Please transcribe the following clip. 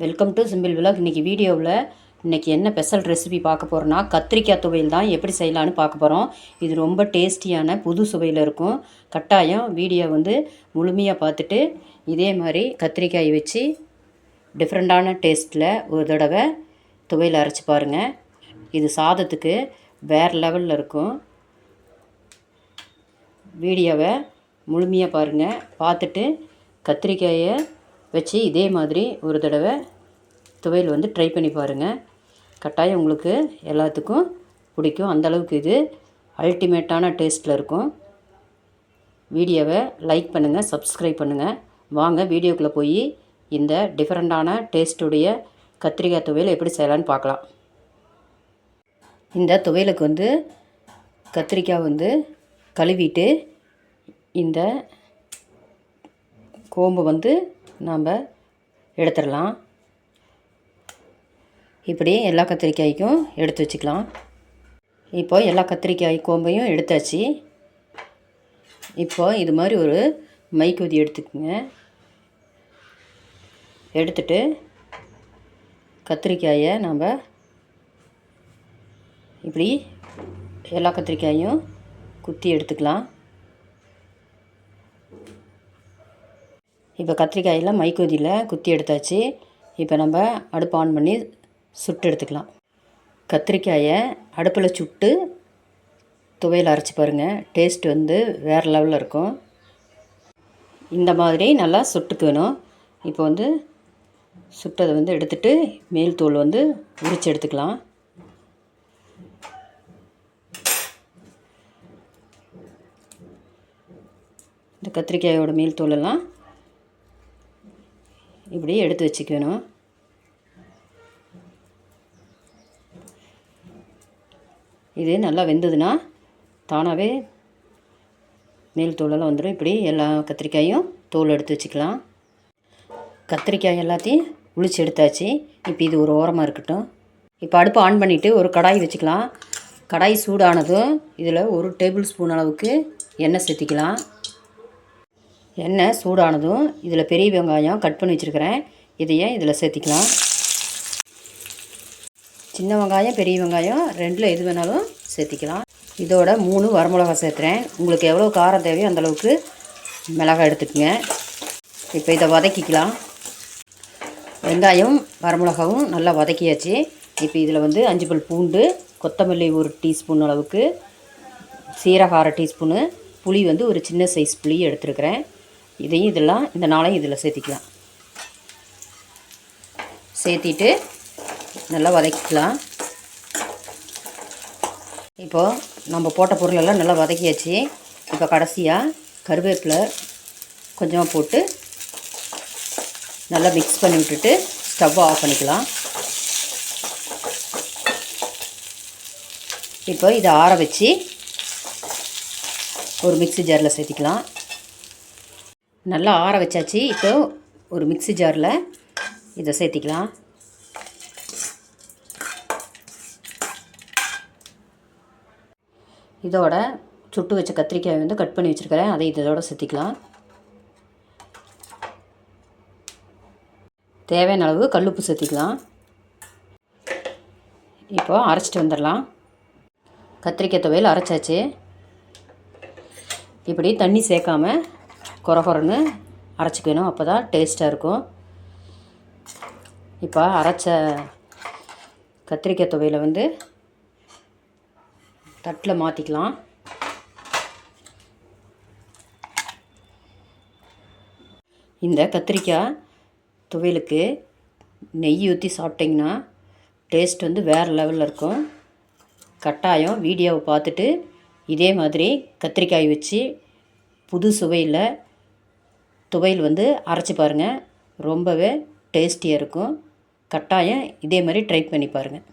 Welcome to simple vlog. இன்றைக்கி வீடியோவில் இன்றைக்கி என்ன ஸ்பெஷல் ரெசிபி பார்க்க போகிறோன்னா கத்திரிக்காய் துவையல் தான் எப்படி செய்யலான்னு பார்க்க போகிறோம். இது ரொம்ப டேஸ்டியான புது சுவையில் இருக்கும். கட்டாயம் வீடியோ முழுமையாக பார்த்துட்டு இதே மாதிரி கத்திரிக்காய் வச்சு டிஃப்ரெண்ட்டான டேஸ்ட்டில் ஒரு தடவை துவையல் அரைச்சி பாருங்கள். இது சாதத்துக்கு வேறு லெவலில் இருக்கும். வீடியோவை முழுமையாக பாருங்கள். பார்த்துட்டு கத்திரிக்காயை வச்சு இதே மாதிரி ஒரு தடவை துவையல் ட்ரை பண்ணி பாருங்கள். கட்டாயம் உங்களுக்கு எல்லாத்துக்கும் பிடிக்கும். அந்தளவுக்கு இது அல்டிமேட்டான டேஸ்ட்டில் இருக்கும். வீடியோவை லைக் பண்ணுங்கள், சப்ஸ்கிரைப் பண்ணுங்கள். வாங்க வீடியோக்குள்ளே போய் இந்த டிஃப்ரெண்ட்டான டேஸ்ட்டுடைய கத்திரிக்காய் துவையல் எப்படி செய்யலான்னு பார்க்கலாம். இந்த துவையலுக்கு கத்திரிக்காய் கழுவிட்டு இந்த கோம்பு நாம் எடுத்துடலாம். இப்படி எல்லா கத்திரிக்காய்க்கும் எடுத்து வச்சுக்கலாம். இப்போ எல்லா கத்திரிக்காய் கோம்பையும் எடுத்தாச்சு. இப்போ இது மாதிரி ஒரு மைக்கூதி எடுத்துக்கோங்க. எடுத்துட்டு கத்திரிக்காயை நாம் இப்படி எல்லா கத்திரிக்காயும் குத்தி எடுத்துக்கலாம். இப்போ கத்திரிக்காயெல்லாம் மைக்கூதியில் குத்தி எடுத்தாச்சு. இப்போ நம்ம அடுப்பு ஆன் பண்ணி சுட்டு எடுத்துக்கலாம். கத்திரிக்காயை அடுப்பில் சுட்டு துவையல் அரைச்சி பாருங்கள். டேஸ்ட் வேறு லெவலில் இருக்கும். இந்த மாதிரி நல்லா சுட்டுக்கணும். இப்போ சுட்டதை எடுத்துட்டு மேல் தோல் உரித்து எடுத்துக்கலாம். இந்த கத்திரிக்காயோட மேல் தோலெல்லாம் இப்படி எடுத்து வச்சுக்கணும். இது நல்லா வெந்ததுன்னா தானாகவே மேல் தோலெல்லாம் வந்துடும். இப்படி எல்லா கத்திரிக்காயும் தோல் எடுத்து வச்சுக்கலாம். கத்திரிக்காய் எல்லாத்தையும் உளிச்சு எடுத்தாச்சு. இப்போ இது ஒரு ஓரமாக இருக்கட்டும். இப்போ அடுப்பு ஆன் பண்ணிவிட்டு ஒரு கடாய் வச்சுக்கலாம். கடாய் சூடானதும் இதில் 1 டேபிள் ஸ்பூன் அளவுக்கு எண்ணெய் சேர்த்திக்கலாம். எண்ணெய் சூடானதும் இதில் பெரிய வெங்காயம் கட் பண்ணி வச்சுருக்கிறேன். இதையே இதில் சேர்த்திக்கலாம். சின்ன வெங்காயம் பெரிய வெங்காயம் ரெண்டில் எது வேணாலும் சேர்த்திக்கலாம். இதோட 3 வரமிளகா சேர்த்துறேன். உங்களுக்கு எவ்வளோ காரம் தேவையோ அந்தளவுக்கு மிளகாய் எடுத்துக்கோங்க. இப்போ இதை வதக்கிக்கலாம். வெங்காயம் வரமிளகாவும் நல்லா வதக்கியாச்சு. இப்போ இதில் 5 பல் பூண்டு, கொத்தமல்லி 1 டீஸ்பூன் அளவுக்கு, சீரகம் 1/2 டீஸ்பூனு, புளி ஒரு சின்ன சைஸ் புளி எடுத்துருக்கிறேன். இதையும் இந்த 4ஐயும் இதில் சேர்த்திக்கலாம். சேர்த்திட்டு நல்லா வதக்கிக்கலாம். இப்போது நம்ம போட்ட பொருளெல்லாம் நல்லா வதக்கியாச்சு. இப்போ கடைசியாக கருவேப்பிலை கொஞ்சமாக போட்டு நல்லா மிக்ஸ் பண்ணி விட்டுட்டு ஸ்டவ்வை ஆஃப் பண்ணிக்கலாம். இப்போ இதை ஆற வச்சு ஒரு மிக்ஸி ஜாரில் சேர்த்திக்கலாம். நல்லா ஆற வச்சாச்சு. இப்போ ஒரு மிக்ஸி ஜாரில் இதை சேர்த்திக்கலாம். இதோட சுட்டு வச்ச கத்திரிக்காய் கட் பண்ணி வச்சுருக்கிறேன். அதை இதோட சேர்த்திக்கலாம். தேவையான அளவு கல்லுப்பு சேர்த்திக்கலாம். இப்போது அரைச்சிட்டு வந்துடலாம். கத்திரிக்காய் துவையல் அரைச்சாச்சு. இப்படி தண்ணி சேர்க்காம கொரன்னு அரைச்சிக்கணும். அப்போ தான் டேஸ்ட்டாக இருக்கும். இப்போ அரைச்ச கத்திரிக்காய் துவையலை தட்டில் மாற்றிக்கலாம். இந்த கத்திரிக்காய் துவையலுக்கு நெய் ஊற்றி சாப்பிட்டிங்கன்னா டேஸ்ட் வேறு லெவலில் இருக்கும். கட்டாயம் வீடியோவை பார்த்துட்டு இதே மாதிரி கத்திரிக்காய் வச்சு புது சுவையில் துவையல் அரைச்சி பாருங்கள். ரொம்பவே டேஸ்டியாக இருக்கும். கட்டாயம் இதே மாதிரி ட்ரை பண்ணி பாருங்கள்.